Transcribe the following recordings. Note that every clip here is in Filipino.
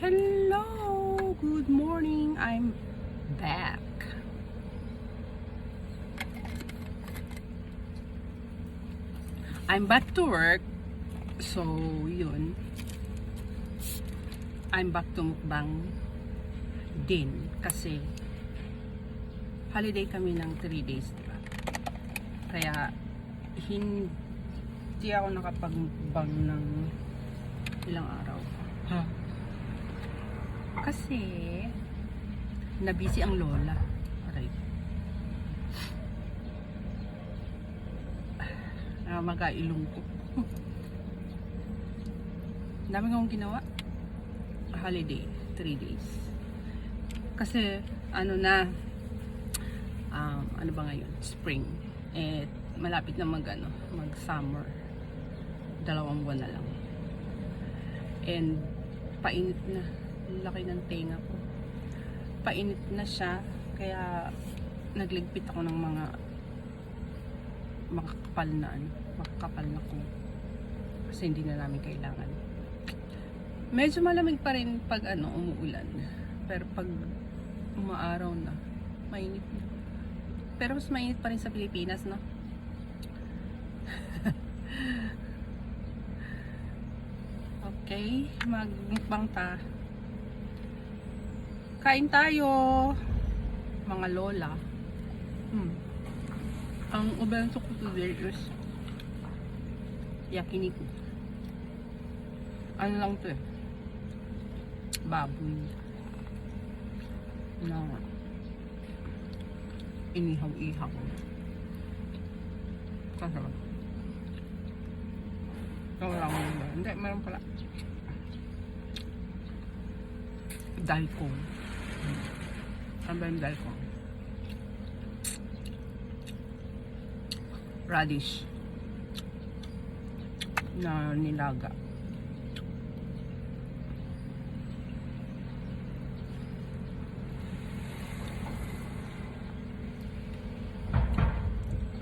Hello! Good morning! I'm back. I'm back to work. So, yun. I'm back to mukbang din. Kasi, holiday kami ng 3 days, diba? Kaya, hindi ako nakapag-mukbang ng ilang araw. Kasi, nabisi ang lola. Aray. Mag-ailong ko. Dami kong ginawa. Holiday, 3 days. Kasi, ano na, ano ba ngayon? Spring. Eh, malapit na mag-summer. 2 buwan na lang. And, painit na. Ang laki ng tenga ko. Painit na siya. Kaya, nagligpit ako ng mga makakapal na ko. Kasi hindi na namin kailangan. Medyo malamig pa rin pag umuulan. Pero pag umaaraw na, mainit na. Pero mas mainit pa rin sa Pilipinas, no? Okay, magmukbang ta. Kain tayo, mga lola. Ang ubento ko today is yakiniku. Ano lang to eh? Baboy na inihaw-ihaw. Kasarap. Wala ko yun. Hindi, meron pala. Daikong. Ano ba yung daikong? Radish. Na nilaga.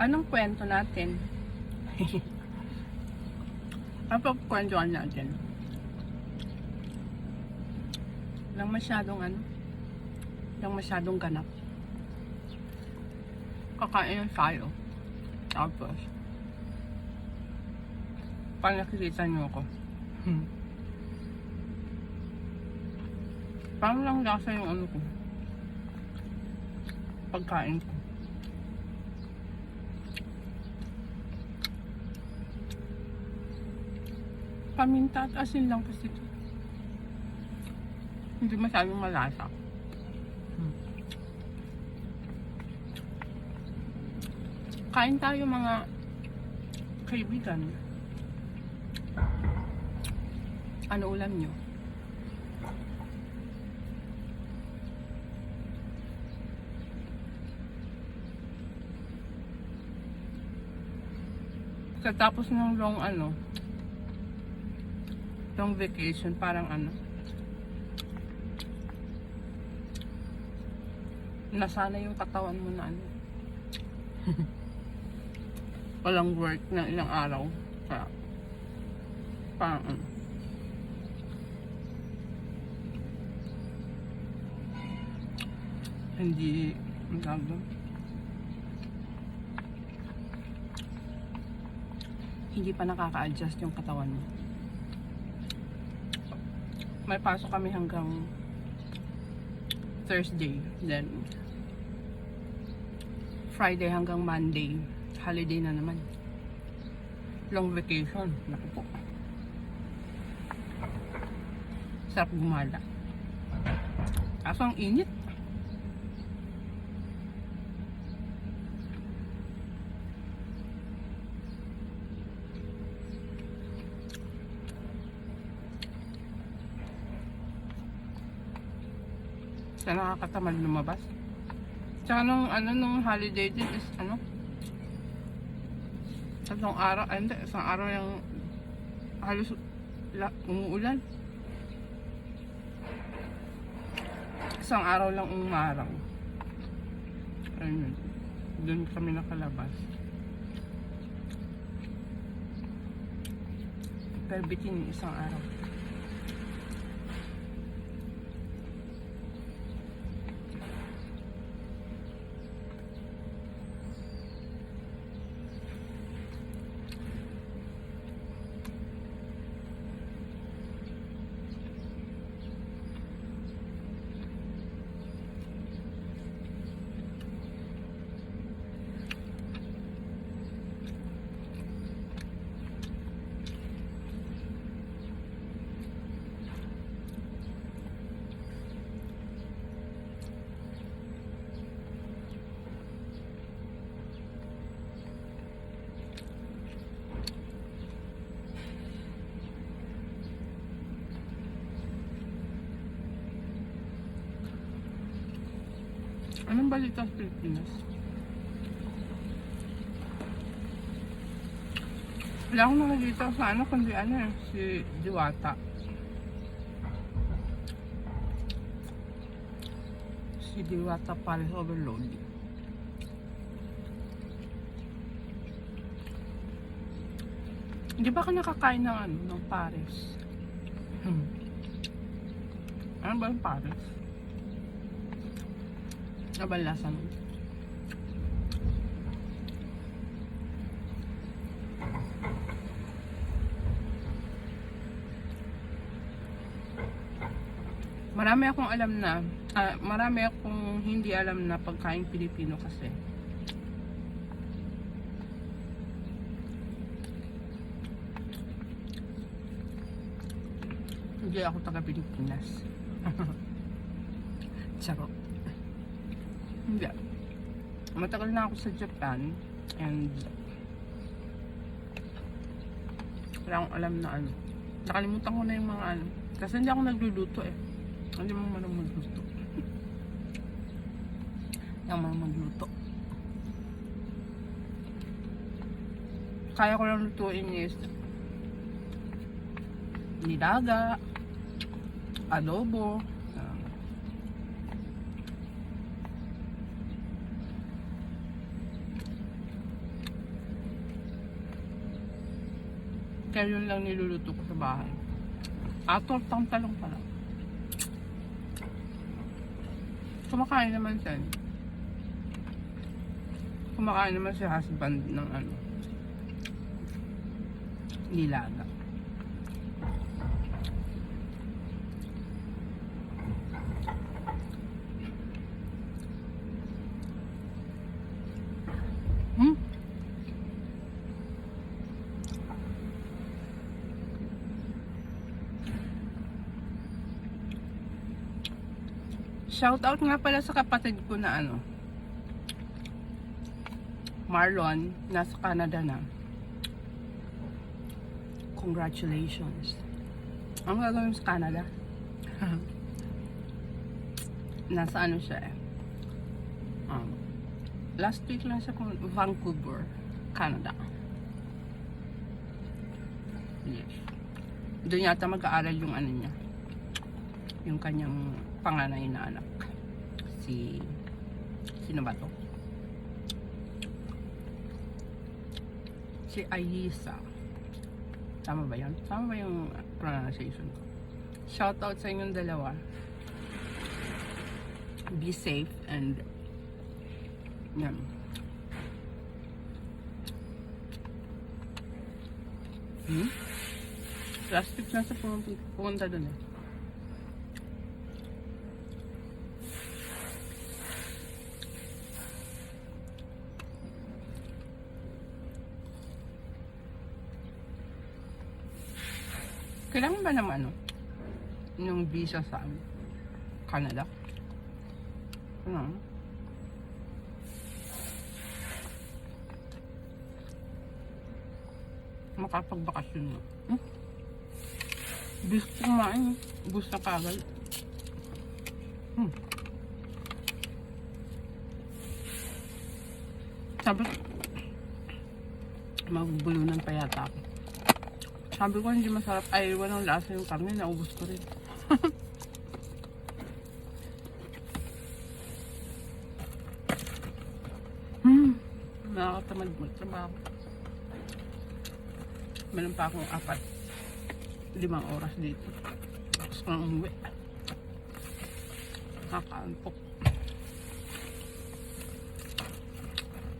Anong kwento natin? Ano kwentuhan natin? Lang masyadong ganap. Kakain tayo. Tapos, pag nakikita nyo ako, parang lang lasa yung ko, pagkain ko. Paminta at asin lang kasi ito. Hindi masyadong malasa. Kain tayo mga kaibigan. Ano ulam nyo? Katapos ng long vacation, parang nasana yung katawan mo na walang work ng ilang araw. Kaya, parang hindi pa nakaka-adjust yung katawan mo. May pasok kami hanggang Thursday, then Friday hanggang Monday holiday na naman. Long vacation. Naku po. Sarap gumala. Kaso ang init. Sa nakakatamad lumabas. Tsaka nung holiday din is tatlong araw, hindi, isang araw yung halos umuulan. Isang araw lang umaraw. Ayun, doon kami nakalabas. Pero bitin isang araw. Anong balita sa Pilipinas? Wala akong nakikita sa ano, kundi ano eh, si Diwata. Si Diwata Paris Overload. Hindi ba ka nakakain ng ano, ng Paris? Ano ba yung Paris? Ano ba lasa nun? Marami akong alam na, marami akong hindi alam na pagkain Pilipino kasi. Hindi ako taga Pilipinas. Charot. Hindi. Matagal na ako sa Japan and wala akong alam na ano. Nakalimutan ko na yung mga ano. Kasi hindi ako nagluluto eh. Hindi mo man magluto. Hindi ako man magluto. Kaya ko lang lutuin is nilaga, adobo, kaya yun lang niluluto ko sa bahay. Tortang talong pala. Kumakain naman siya. Kumakain naman si husband ng ano, nilaga. Shout out nga pala sa kapatid ko na ano, Marlon, nasa Canada na. Congratulations. Ang gagawin sa Canada? Nasa ano siya eh. Last week lang siya kung Vancouver, Canada. Yes. Doon yata mag-aaral yung ano niya. Yung kanyang panganay na anak. Sino ba to? Si Ayisa. Tama ba yan? Tama ba yung pronunciation ko? Shoutout sa inyong dalawa. Be safe and yan. Plastic na sa pumunta dun eh. Kailangan ba naman ano? Yung visa sa Canada? Ano? Makapagbakasyon mo. Bis kumain. Bus na kagal. Sabi, magbulunan pa yata ako. Sabi ko hindi masarap, ay walang lasa yung karne, naubos ko rin. Nakakatamad magtrabaho. Meron pa akong 4-5 oras dito. Tapos ko nang umuwi. Nakakaantok.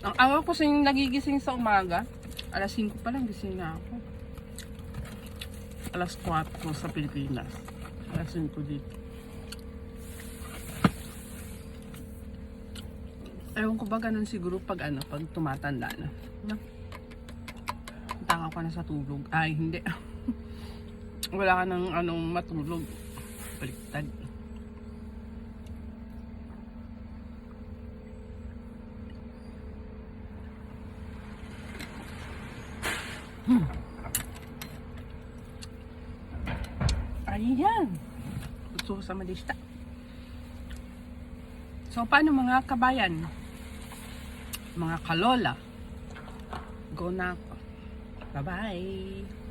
Ang araw ko sa nagigising sa umaga, alas 5 pa lang gising na ako. Alas 4 sa Pilipinas. Alas 5 dito. Ewan ko ba ganun siguro pag ano, pag tumatanda na. No? Tanga ko na sa tulog. Ay, hindi. Wala ka ng anong matulog. Baliktad. Ayan. Gusto ko sa malista. So, paano mga kabayan? Mga kalola? Go na ako. Bye-bye!